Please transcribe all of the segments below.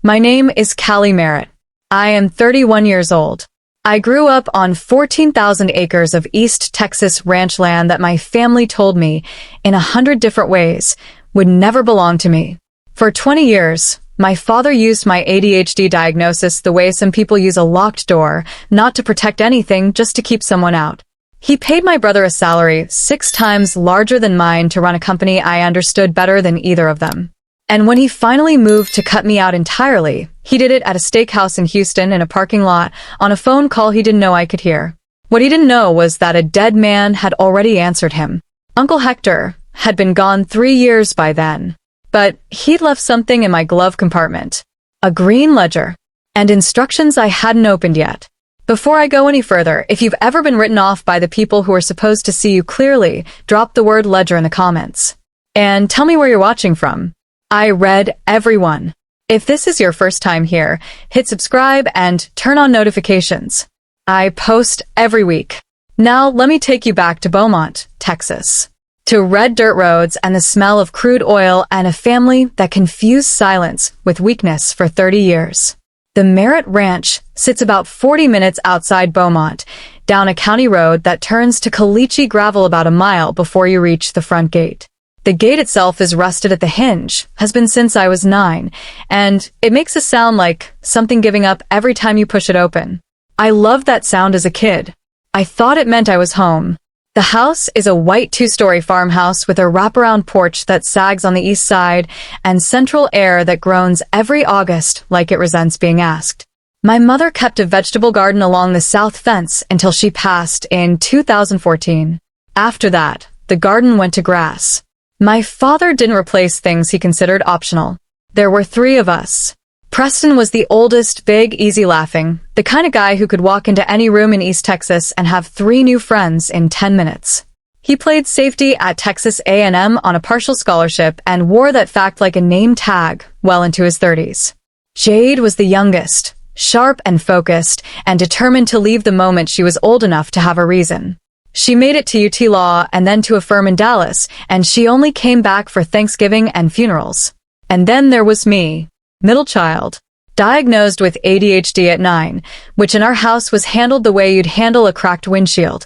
My name is Callie Merritt. I am 31 years old. I grew up on 14,000 acres of East Texas ranch land that my family told me, in 100 different ways, would never belong to me. For 20 years, my father used my ADHD diagnosis the way some people use a locked door, not to protect anything, just to keep someone out. He paid my brother a salary 6 times larger than mine to run a company I understood better than either of them. And when he finally moved to cut me out entirely, he did it at a steakhouse in Houston in a parking lot on a phone call he didn't know I could hear. What he didn't know was that a dead man had already answered him. Uncle Hector had been gone 3 years by then. But he'd left something in my glove compartment. A green ledger. And instructions I hadn't opened yet. Before I go any further, if you've ever been written off by the people who are supposed to see you clearly, drop the word ledger in the comments. And tell me where you're watching from. I read every one. If this is your first time here, hit subscribe and turn on notifications. I post every week. Now let me take you back to Beaumont, Texas. To red dirt roads and the smell of crude oil and a family that confused silence with weakness for 30 years. The Merritt Ranch sits about 40 minutes outside Beaumont, down a county road that turns to caliche gravel about a mile before you reach the front gate. The gate itself is rusted at the hinge, has been since I was 9, and it makes a sound like something giving up every time you push it open. I loved that sound as a kid. I thought it meant I was home. The house is a white 2-story farmhouse with a wraparound porch that sags on the east side and central air that groans every August like it resents being asked. My mother kept a vegetable garden along the south fence until she passed in 2014. After that, the garden went to grass. My father didn't replace things he considered optional. There were 3 of us. Preston was the oldest, big, easy-laughing, the kind of guy who could walk into any room in East Texas and have 3 new friends in 10 minutes. He played safety at Texas A&M on a partial scholarship and wore that fact like a name tag well into his 30s. Jade was the youngest, sharp and focused, and determined to leave the moment she was old enough to have a reason. She made it to UT Law and then to a firm in Dallas, and she only came back for Thanksgiving and funerals. And then there was me. Middle child, diagnosed with ADHD at 9, which in our house was handled the way you'd handle a cracked windshield,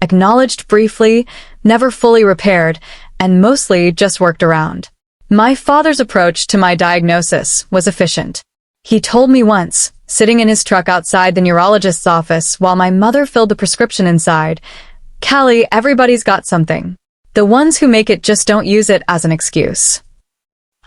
acknowledged briefly, never fully repaired, and mostly just worked around. My father's approach to my diagnosis was efficient. He told me once, sitting in his truck outside the neurologist's office while my mother filled the prescription inside, "Callie, everybody's got something. The ones who make it just don't use it as an excuse."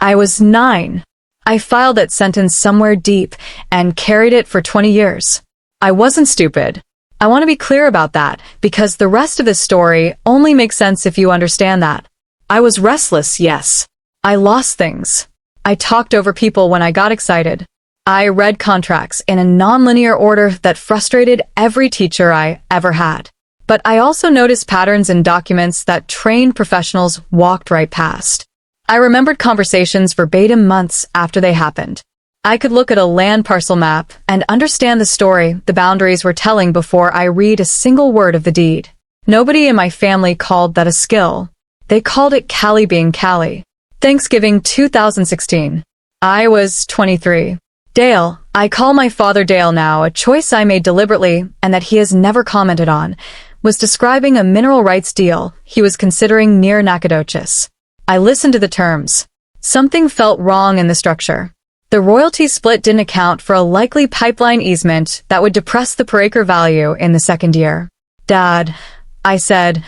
I was 9. I filed that sentence somewhere deep and carried it for 20 years. I wasn't stupid. I want to be clear about that, because the rest of this story only makes sense if you understand that. I was restless, yes. I lost things. I talked over people when I got excited. I read contracts in a non-linear order that frustrated every teacher I ever had. But I also noticed patterns in documents that trained professionals walked right past. I remembered conversations verbatim months after they happened. I could look at a land parcel map and understand the story the boundaries were telling before I read a single word of the deed. Nobody in my family called that a skill. They called it Callie being Callie. Thanksgiving 2016. I was 23. Dale, I call my father Dale now, a choice I made deliberately and that he has never commented on, was describing a mineral rights deal he was considering near Nacogdoches. I listened to the terms. Something felt wrong in the structure. The royalty split didn't account for a likely pipeline easement that would depress the per acre value in the second year. "Dad," I said,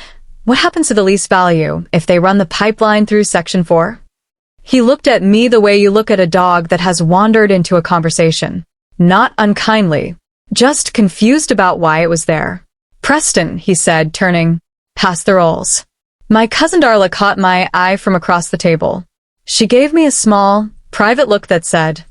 "what happens to the lease value if they run the pipeline through Section 4? He looked at me the way you look at a dog that has wandered into a conversation. Not unkindly, just confused about why it was there. "Preston," he said, turning. "Pass the rolls." My cousin Darla caught my eye from across the table. She gave me a small, private look that said,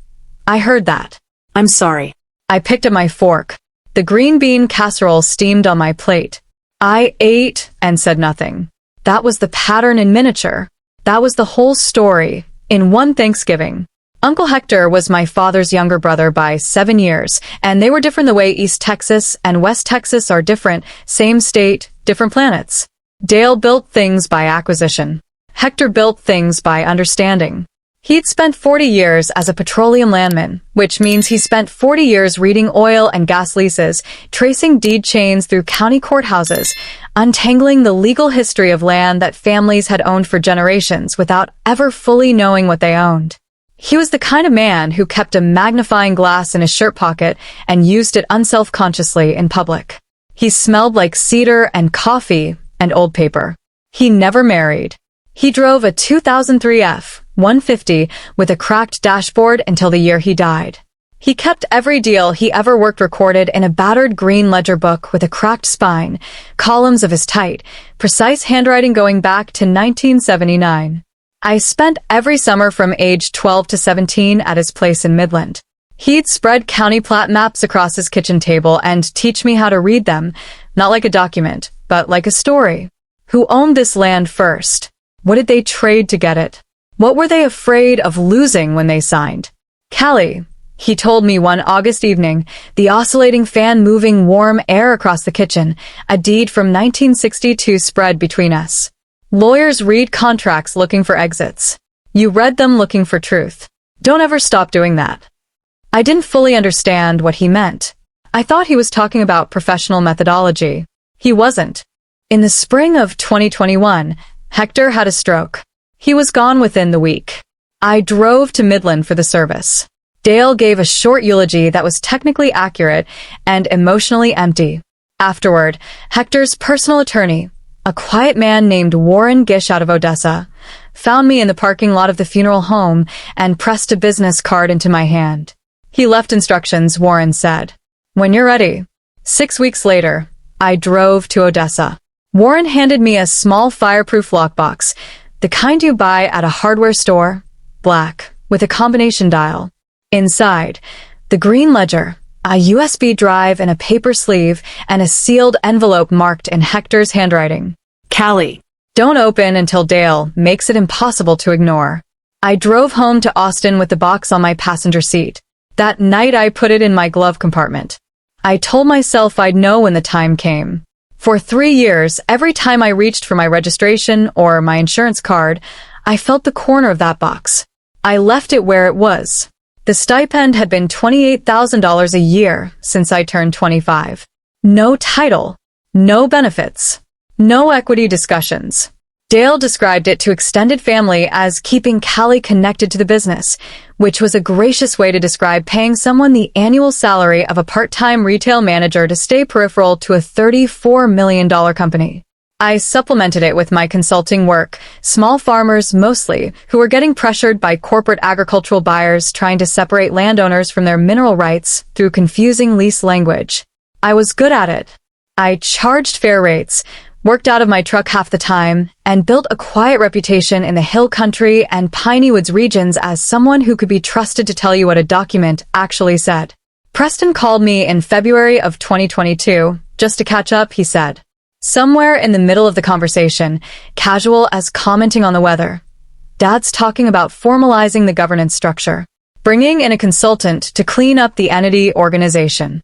"I heard that. I'm sorry." I picked up my fork. The green bean casserole steamed on my plate. I ate and said nothing. That was the pattern in miniature. That was the whole story, in one Thanksgiving. Uncle Hector was my father's younger brother by 7 years, and they were different the way East Texas and West Texas are different, same state, different planets. Dale built things by acquisition. Hector built things by understanding. He'd spent 40 years as a petroleum landman, which means he spent 40 years reading oil and gas leases, tracing deed chains through county courthouses, untangling the legal history of land that families had owned for generations without ever fully knowing what they owned. He was the kind of man who kept a magnifying glass in his shirt pocket and used it unselfconsciously in public. He smelled like cedar and coffee and old paper. He never married. He drove a 2003 F-150 with a cracked dashboard until the year he died. He kept every deal he ever worked recorded in a battered green ledger book with a cracked spine, columns of his tight, precise handwriting going back to 1979. I spent every summer from age 12 to 17 at his place in Midland. He'd spread county plat maps across his kitchen table and teach me how to read them, not like a document, but like a story. Who owned this land first? What did they trade to get it? What were they afraid of losing when they signed? Callie, he told me one August evening, the oscillating fan moving warm air across the kitchen, a deed from 1962 spread between us. Lawyers read contracts looking for exits. You read them looking for truth. Don't ever stop doing that. I didn't fully understand what he meant. I thought he was talking about professional methodology. He wasn't. In the spring of 2021, Hector had a stroke. He was gone within the week. I drove to Midland for the service. Dale gave a short eulogy that was technically accurate and emotionally empty. Afterward, Hector's personal attorney, a quiet man named Warren Gish out of Odessa, found me in the parking lot of the funeral home and pressed a business card into my hand. He left instructions, Warren said. When you're ready. 6 weeks later, I drove to Odessa. Warren handed me a small fireproof lockbox, the kind you buy at a hardware store, black, with a combination dial. Inside, the green ledger, a USB drive in a paper sleeve, and a sealed envelope marked in Hector's handwriting. Callie, don't open until Dale makes it impossible to ignore. I drove home to Austin with the box on my passenger seat. That night I put it in my glove compartment. I told myself I'd know when the time came. For 3 years, every time I reached for my registration or my insurance card, I felt the corner of that box. I left it where it was. The stipend had been $28,000 a year since I turned 25. No title, no benefits, no equity discussions. Dale described it to extended family as keeping Callie connected to the business, which was a gracious way to describe paying someone the annual salary of a part-time retail manager to stay peripheral to a $34 million company. I supplemented it with my consulting work, small farmers mostly, who were getting pressured by corporate agricultural buyers trying to separate landowners from their mineral rights through confusing lease language. I was good at it. I charged fair rates, worked out of my truck half the time, and built a quiet reputation in the hill country and Piney Woods regions as someone who could be trusted to tell you what a document actually said. Preston called me in February of 2022, just to catch up, he said. Somewhere in the middle of the conversation, casual as commenting on the weather, Dad's talking about formalizing the governance structure, bringing in a consultant to clean up the entity organization.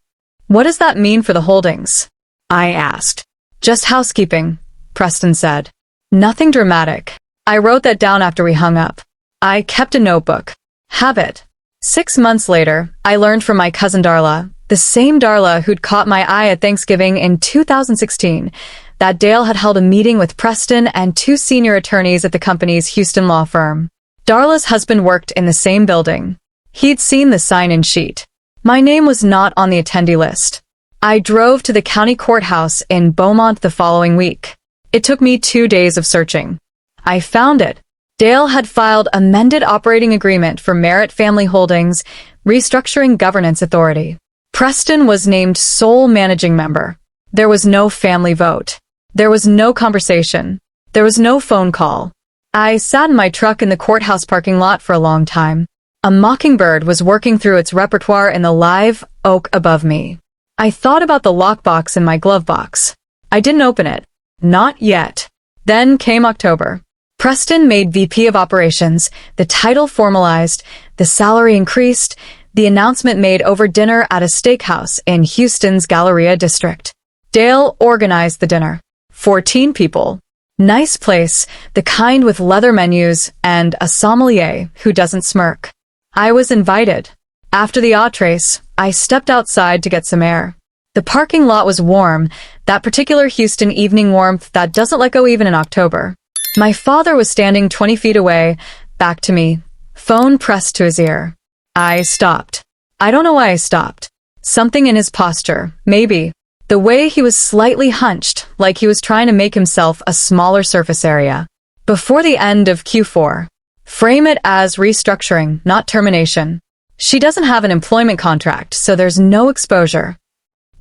What does that mean for the holdings? I asked. Just housekeeping, Preston said. Nothing dramatic. I wrote that down after we hung up. I kept a notebook. Habit. 6 months later, I learned from my cousin Darla, the same Darla who'd caught my eye at Thanksgiving in 2016, that Dale had held a meeting with Preston and 2 senior attorneys at the company's Houston law firm. Darla's husband worked in the same building. He'd seen the sign-in sheet. My name was not on the attendee list. I drove to the county courthouse in Beaumont the following week. It took me 2 days of searching. I found it. Dale had filed amended operating agreement for Merritt Family Holdings, restructuring governance authority. Preston was named sole managing member. There was no family vote. There was no conversation. There was no phone call. I sat in my truck in the courthouse parking lot for a long time. A mockingbird was working through its repertoire in the live oak above me. I thought about the lockbox in my glove box. I didn't open it. Not yet. Then came October. Preston made VP of Operations, the title formalized, the salary increased, the announcement made over dinner at a steakhouse in Houston's Galleria district. Dale organized the dinner. 14 people. Nice place, the kind with leather menus and a sommelier who doesn't smirk. I was invited. After the entrees, I stepped outside to get some air. The parking lot was warm, that particular Houston evening warmth that doesn't let go even in October. My father was standing 20 feet away, back to me, phone pressed to his ear. I stopped. I don't know why I stopped. Something in his posture, maybe. The way he was slightly hunched, like he was trying to make himself a smaller surface area. Before the end of Q4. Frame it as restructuring, not termination. She doesn't have an employment contract, so there's no exposure.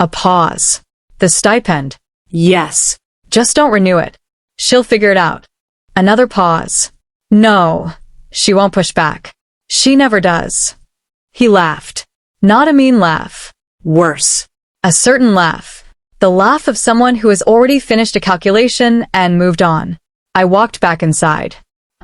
A pause. The stipend. Yes. Just don't renew it. She'll figure it out. Another pause. No. She won't push back. She never does. He laughed. Not a mean laugh. Worse. A certain laugh. The laugh of someone who has already finished a calculation and moved on. I walked back inside.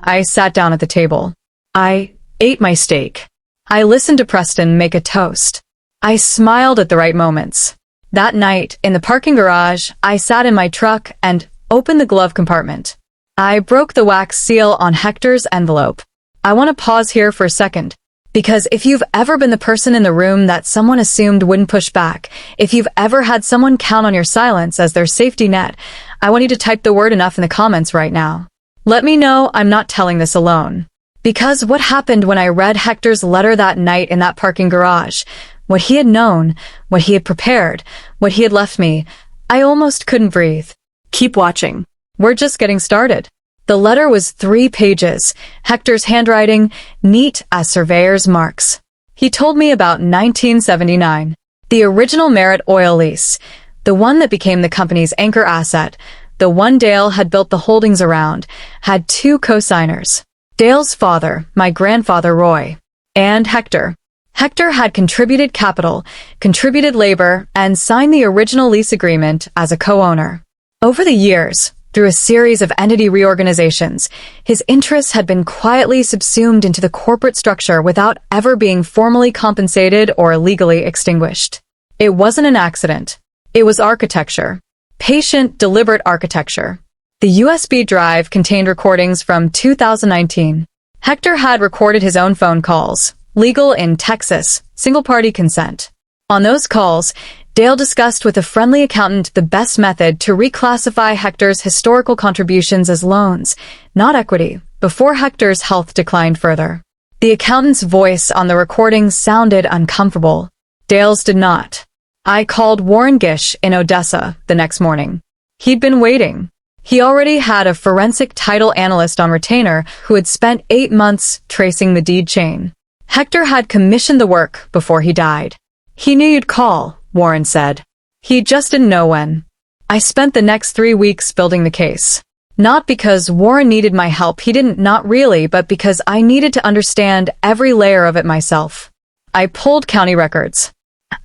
I sat down at the table. I ate my steak. I listened to Preston make a toast. I smiled at the right moments. That night, in the parking garage, I sat in my truck and opened the glove compartment. I broke the wax seal on Hector's envelope. I want to pause here for a second. Because if you've ever been the person in the room that someone assumed wouldn't push back, if you've ever had someone count on your silence as their safety net, I want you to type the word enough in the comments right now. Let me know I'm not telling this alone. Because what happened when I read Hector's letter that night in that parking garage, what he had known, what he had prepared, what he had left me, I almost couldn't breathe. Keep watching. We're just getting started. The letter was 3 pages, Hector's handwriting, neat as surveyor's marks. He told me about 1979, the original Merritt oil lease, the one that became the company's anchor asset, the one Dale had built the holdings around, had 2 co-signers. Dale's father, my grandfather Roy, and Hector. Hector had contributed capital, contributed labor, and signed the original lease agreement as a co-owner. Over the years, through a series of entity reorganizations, his interests had been quietly subsumed into the corporate structure without ever being formally compensated or legally extinguished. It wasn't an accident. It was architecture. Patient, deliberate architecture. The USB drive contained recordings from 2019. Hector had recorded his own phone calls, legal in Texas, single-party consent. On those calls, Dale discussed with a friendly accountant the best method to reclassify Hector's historical contributions as loans, not equity, before Hector's health declined further. The accountant's voice on the recording sounded uncomfortable. Dale's did not. I called Warren Gish in Odessa the next morning. He'd been waiting. He already had a forensic title analyst on retainer who had spent 8 months tracing the deed chain. Hector had commissioned the work before he died. He knew you'd call, Warren said. He just didn't know when. I spent the next 3 weeks building the case. Not because Warren needed my help, he didn't, not really, but because I needed to understand every layer of it myself. I pulled county records.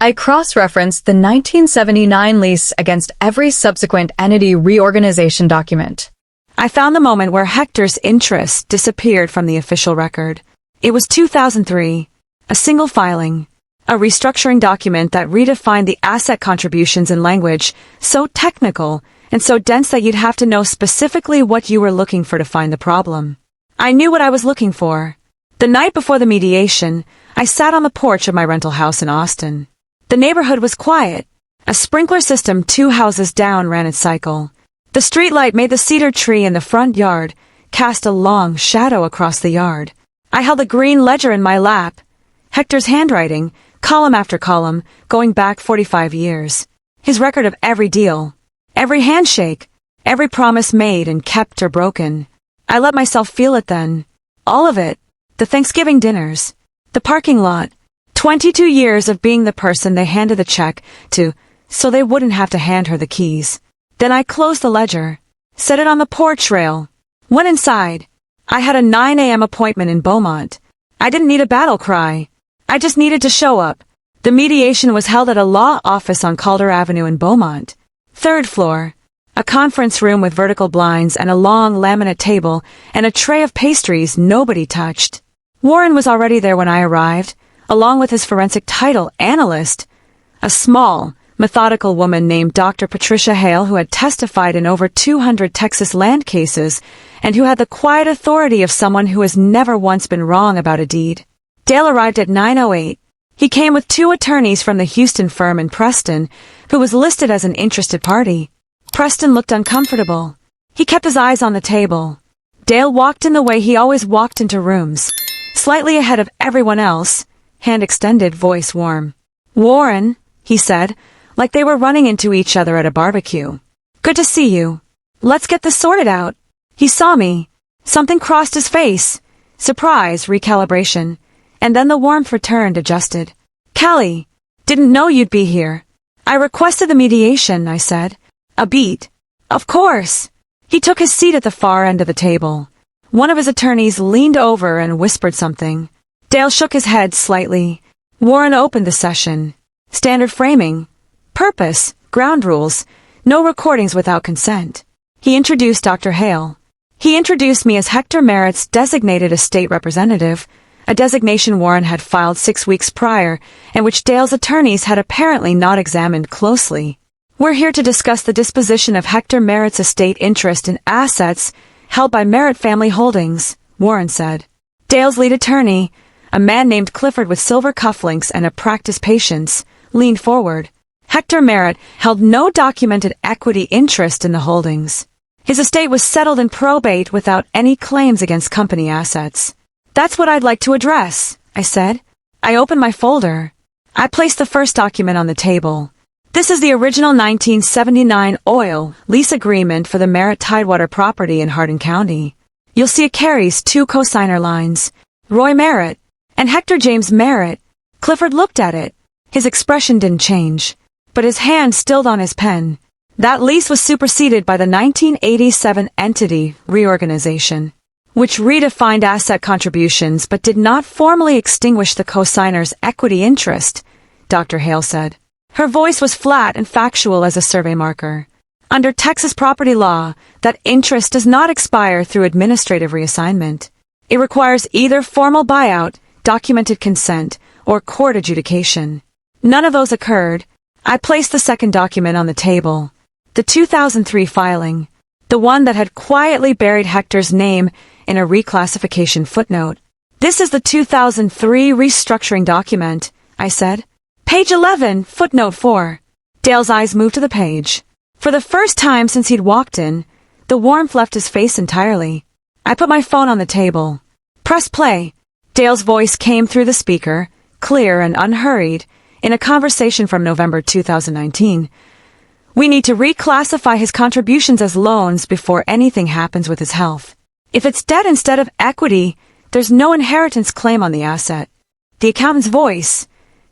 I cross-referenced the 1979 lease against every subsequent entity reorganization document. I found the moment where Hector's interest disappeared from the official record. It was 2003, a single filing, a restructuring document that redefined the asset contributions in language so technical and so dense that you'd have to know specifically what you were looking for to find the problem. I knew what I was looking for. The night before the mediation, I sat on the porch of my rental house in Austin. The neighborhood was quiet. A sprinkler system 2 houses down ran its cycle. The streetlight made the cedar tree in the front yard cast a long shadow across the yard. I held a green ledger in my lap. Hector's handwriting, column after column, going back 45 years. His record of every deal, every handshake, every promise made and kept or broken. I let myself feel it then. All of it. The Thanksgiving dinners. The parking lot. 22 years of being the person they handed the check to so they wouldn't have to hand her the keys. Then I closed the ledger, set it on the porch rail, went inside. I had a 9 a.m. appointment in Beaumont. I didn't need a battle cry. I just needed to show up. The mediation was held at a law office on Calder Avenue in Beaumont. 3rd floor. A conference room with vertical blinds and a long laminate table and a tray of pastries nobody touched. Warren was already there when I arrived, along with his forensic title analyst, a small, methodical woman named Dr. Patricia Hale, who had testified in over 200 Texas land cases and who had the quiet authority of someone who has never once been wrong about a deed. Dale arrived at 9:08. He came with 2 attorneys from the Houston firm in Preston, who was listed as an interested party. Preston looked uncomfortable. He kept his eyes on the table. Dale walked in the way he always walked into rooms, slightly ahead of everyone else, hand extended, voice warm. "Warren," he said, like they were running into each other at a barbecue. "Good to see you. Let's get this sorted out." He saw me. Something crossed his face. Surprise, recalibration. And then the warmth returned, adjusted. "Callie, didn't know you'd be here. I requested the mediation," I said. A beat. "Of course." He took his seat at the far end of the table. One of his attorneys leaned over and whispered something. Dale shook his head slightly. Warren opened the session. Standard framing. Purpose. Ground rules. No recordings without consent. He introduced Dr. Hale. He introduced me as Hector Merritt's designated estate representative, a designation Warren had filed 6 weeks prior, and which Dale's attorneys had apparently not examined closely. "We're here to discuss the disposition of Hector Merritt's estate interest in assets held by Merritt Family Holdings," Warren said. Dale's lead attorney, a man named Clifford with silver cufflinks and a practiced patience, leaned forward. Hector Merritt held no documented equity interest in the holdings. His estate was settled in probate without any claims against company assets. "That's what I'd like to address," I said. I opened my folder. I placed the first document on the table. This is the original 1979 oil lease agreement for the Merritt Tidewater property in Hardin County. You'll see it carries 2 cosigner lines, Roy Merritt and Hector James Merritt. Clifford looked at it. His expression didn't change, but his hand stilled on his pen. That lease was superseded by the 1987 entity reorganization, which redefined asset contributions but did not formally extinguish the cosigner's equity interest, Dr. Hale said. Her voice was flat and factual as a survey marker. Under Texas property law, that interest does not expire through administrative reassignment. It requires either formal buyout, documented consent, or court adjudication. None of those occurred. I placed the second document on the table. The 2003 filing, the one that had quietly buried Hector's name in a reclassification footnote. "This is the 2003 restructuring document," I said. "Page 11, footnote 4. Dale's eyes moved to the page. For the first time since he'd walked in, the warmth left his face entirely. I put my phone on the table. "Press play." Dale's voice came through the speaker, clear and unhurried, in a conversation from November 2019. "We need to reclassify his contributions as loans before anything happens with his health. If it's debt instead of equity, there's no inheritance claim on the asset." The accountant's voice.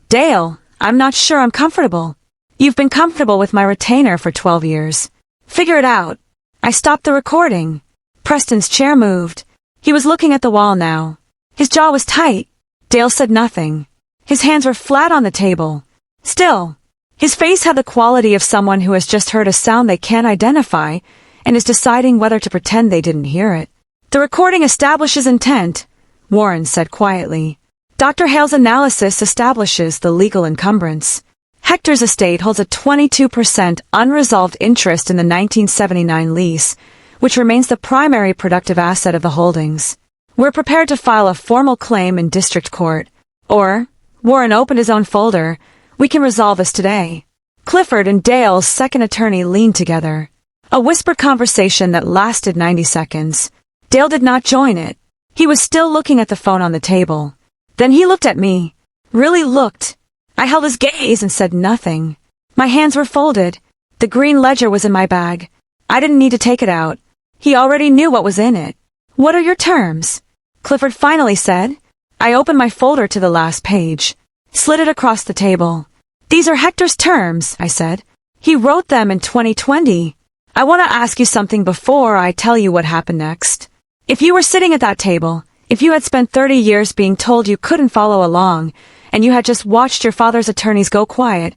"Dale, I'm not sure I'm comfortable. You've been comfortable with my retainer for 12 years. Figure it out." I stopped the recording. Preston's chair moved. He was looking at the wall now. His jaw was tight. Dale said nothing. His hands were flat on the table. Still, his face had the quality of someone who has just heard a sound they can't identify and is deciding whether to pretend they didn't hear it. "The recording establishes intent," Warren said quietly. "Dr. Hale's analysis establishes the legal encumbrance. Hector's estate holds a 22% unresolved interest in the 1979 lease, which remains the primary productive asset of the holdings. We're prepared to file a formal claim in district court. Or," Warren opened his own folder, "we can resolve this today." Clifford and Dale's second attorney leaned together. A whispered conversation that lasted 90 seconds. Dale did not join it. He was still looking at the phone on the table. Then he looked at me. Really looked. I held his gaze and said nothing. My hands were folded. The green ledger was in my bag. I didn't need to take it out. He already knew what was in it. "What are your terms?" Clifford finally said. I opened my folder to the last page, slid it across the table. "These are Hector's terms," I said. "He wrote them in 2020. I want to ask you something before I tell you what happened next. If you were sitting at that table, if you had spent 30 years being told you couldn't follow along, and you had just watched your father's attorneys go quiet,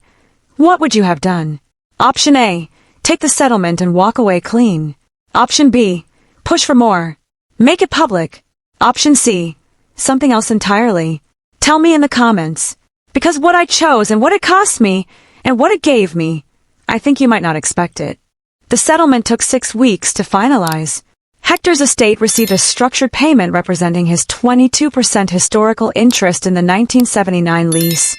what would you have done? Option A, take the settlement and walk away clean. Option B, push for more. Make it public. Option C, something else entirely. Tell me in the comments. Because what I chose and what it cost me, And what it gave me, I think you might not expect it. The settlement took 6 weeks to finalize. Hector's estate received a structured payment representing his 22% historical interest in the 1979 lease,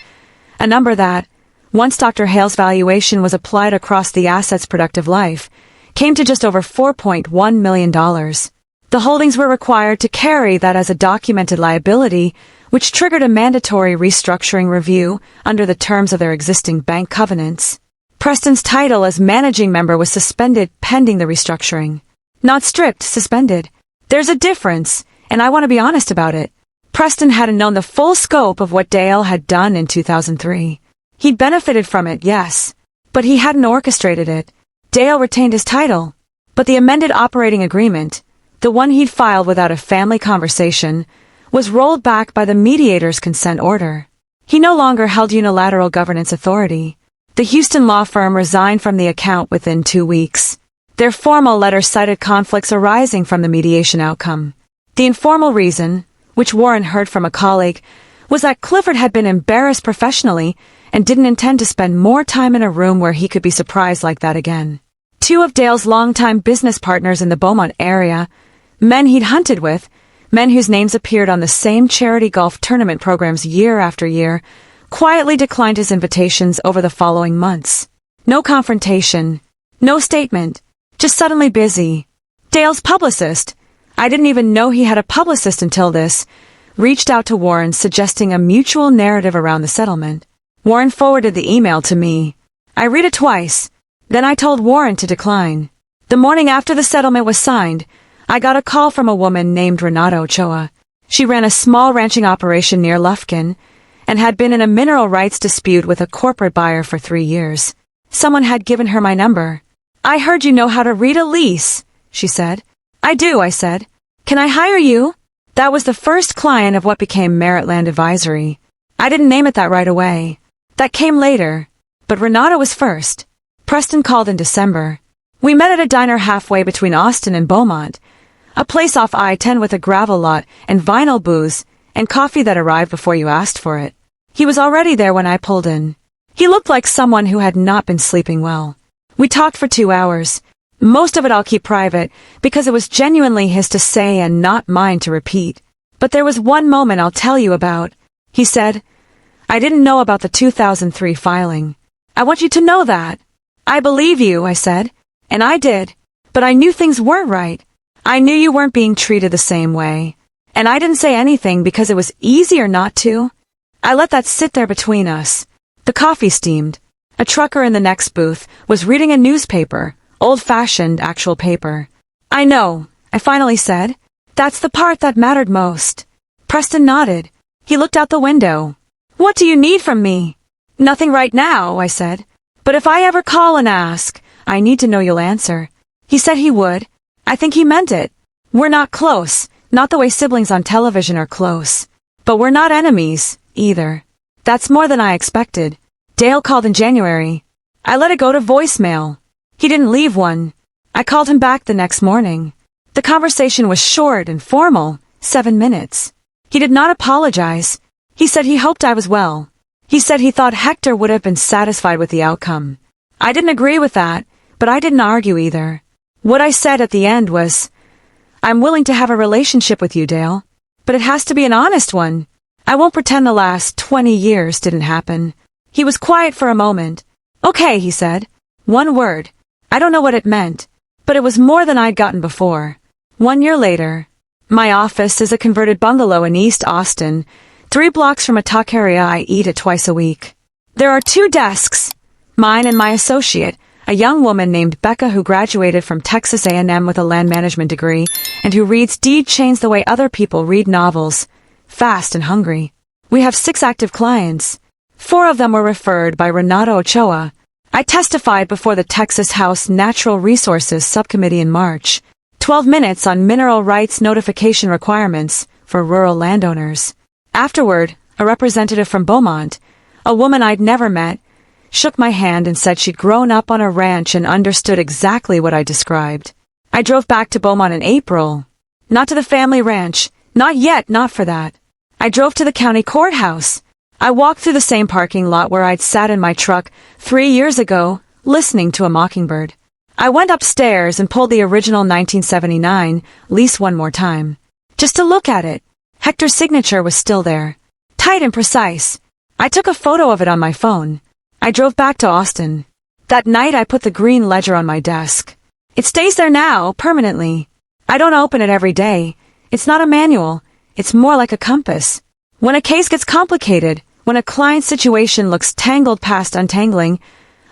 a number that, once Dr. Hale's valuation was applied across the asset's productive life, came to just over $4.1 million. The holdings were required to carry that as a documented liability, which triggered a mandatory restructuring review under the terms of their existing bank covenants. Preston's title as managing member was suspended pending the restructuring. Not stripped, suspended. There's a difference, and I want to be honest about it. Preston hadn't known the full scope of what Dale had done in 2003. He'd benefited from it, yes, but he hadn't orchestrated it. Dale retained his title, but the amended operating agreement, the one he'd filed without a family conversation, was rolled back by the mediator's consent order. He no longer held unilateral governance authority. The Houston law firm resigned from the account within 2 weeks. Their formal letter cited conflicts arising from the mediation outcome. The informal reason, which Warren heard from a colleague, was that Clifford had been embarrassed professionally and didn't intend to spend more time in a room where he could be surprised like that again. 2 of Dale's longtime business partners in the Beaumont area, men he'd hunted with, men whose names appeared on the same charity golf tournament programs year after year, quietly declined his invitations over the following months. No confrontation, no statement, just suddenly busy. Dale's publicist, I didn't even know he had a publicist until this, reached out to Warren suggesting a mutual narrative around the settlement. Warren forwarded the email to me. I read it twice, then I told Warren to decline. The morning after the settlement was signed, I got a call from a woman named Renata Ochoa. She ran a small ranching operation near Lufkin and had been in a mineral rights dispute with a corporate buyer for 3 years. Someone had given her my number. I heard you know how to read a lease, she said. I do, I said. Can I hire you? That was the first client of what became Merritt Land Advisory. I didn't name it that right away. That came later, but Renata was first. Preston called in December. We met at a diner halfway between Austin and Beaumont, a place off I-10 with a gravel lot and vinyl booze and coffee that arrived before you asked for it. He was already there when I pulled in. He looked like someone who had not been sleeping well. We talked for 2 hours. Most of it I'll keep private, because it was genuinely his to say and not mine to repeat. But there was one moment I'll tell you about. He said, I didn't know about the 2003 filing. I want you to know that. I believe you, I said. And I did. But I knew things weren't right. I knew you weren't being treated the same way. And I didn't say anything because it was easier not to. I let that sit there between us. The coffee steamed. A trucker in the next booth was reading a newspaper, old-fashioned actual paper. I know, I finally said. That's the part that mattered most. Preston nodded. He looked out the window. What do you need from me? Nothing right now, I said. But if I ever call and ask, I need to know you'll answer. He said he would. I think he meant it. We're not close, not the way siblings on television are close. But we're not enemies, either. That's more than I expected. Dale called in January. I let it go to voicemail. He didn't leave one. I called him back the next morning. The conversation was short and formal, 7 minutes. He did not apologize. He said he hoped I was well. He said he thought Hector would have been satisfied with the outcome. I didn't agree with that, but I didn't argue either. What I said at the end was, I'm willing to have a relationship with you, Dale, but it has to be an honest one. I won't pretend the last 20 years didn't happen. He was quiet for a moment. Okay, he said. 1 word. I don't know what it meant, but it was more than I'd gotten before. 1 year later, my office is a converted bungalow in East Austin, 3 blocks from a taqueria I eat at twice a week. There are 2 desks, mine and my associate, a young woman named Becca who graduated from Texas A&M with a land management degree and who reads deed chains the way other people read novels, fast and hungry. We have 6 active clients. 4 of them were referred by Renata Ochoa. I testified before the Texas House Natural Resources Subcommittee in March. 12 minutes on mineral rights notification requirements for rural landowners. Afterward, a representative from Beaumont, a woman I'd never met, shook my hand and said she'd grown up on a ranch and understood exactly what I described. I drove back to Beaumont in April. Not to the family ranch. Not yet, not for that. I drove to the county courthouse. I walked through the same parking lot where I'd sat in my truck 3 years ago, listening to a mockingbird. I went upstairs and pulled the original 1979 lease one more time. Just to look at it. Hector's signature was still there. Tight and precise. I took a photo of it on my phone. I drove back to Austin. That night I put the green ledger on my desk. It stays there now, permanently. I don't open it every day. It's not a manual. It's more like a compass. When a case gets complicated, when a client's situation looks tangled past untangling,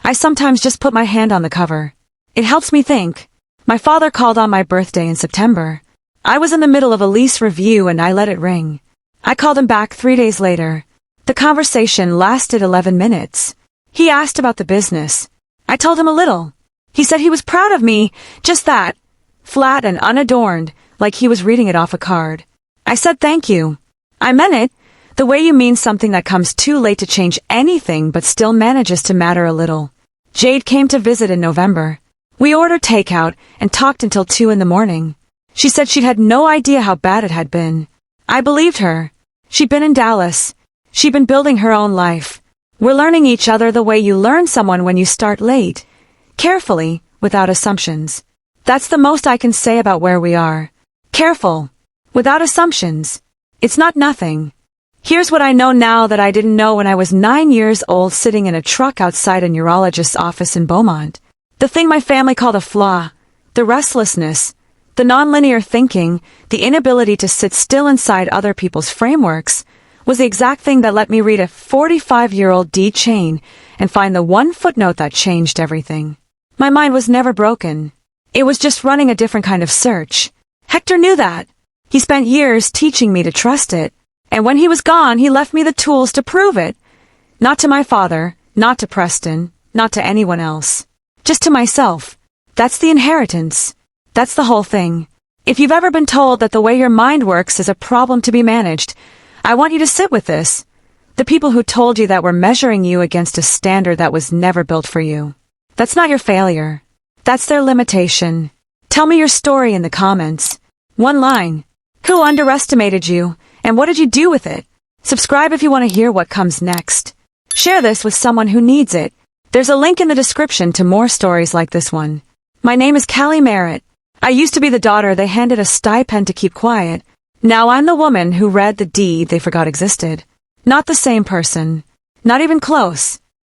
I sometimes just put my hand on the cover. It helps me think. My father called on my birthday in September. I was in the middle of a lease review and I let it ring. I called him back 3 days later. The conversation lasted 11 minutes. He asked about the business. I told him a little. He said he was proud of me, just that. Flat and unadorned, like he was reading it off a card. I said thank you. I meant it, the way you mean something that comes too late to change anything but still manages to matter a little. Jade came to visit in November. We ordered takeout and talked until 2 in the morning. She said she'd had no idea how bad it had been. I believed her. She'd been in Dallas. She'd been building her own life. We're learning each other the way you learn someone when you start late. Carefully, without assumptions. That's the most I can say about where we are. Careful. Without assumptions. It's not nothing. Here's what I know now that I didn't know when I was 9 years old sitting in a truck outside a neurologist's office in Beaumont. The thing my family called a flaw. The restlessness. The nonlinear thinking, the inability to sit still inside other people's frameworks, was the exact thing that let me read a 45-year-old D. Chain and find the one footnote that changed everything. My mind was never broken. It was just running a different kind of search. Hector knew that. He spent years teaching me to trust it, and when he was gone, he left me the tools to prove it. Not to my father, not to Preston, not to anyone else. Just to myself. That's the inheritance. That's the whole thing. If you've ever been told that the way your mind works is a problem to be managed, I want you to sit with this. The people who told you that were measuring you against a standard that was never built for you. That's not your failure. That's their limitation. Tell me your story in the comments. One line. Who underestimated you, and what did you do with it? Subscribe if you want to hear what comes next. Share this with someone who needs it. There's a link in the description to more stories like this one. My name is Callie Merritt. I used to be the daughter they handed a stipend to keep quiet. Now I'm the woman who read the deed they forgot existed. Not the same person. Not even close.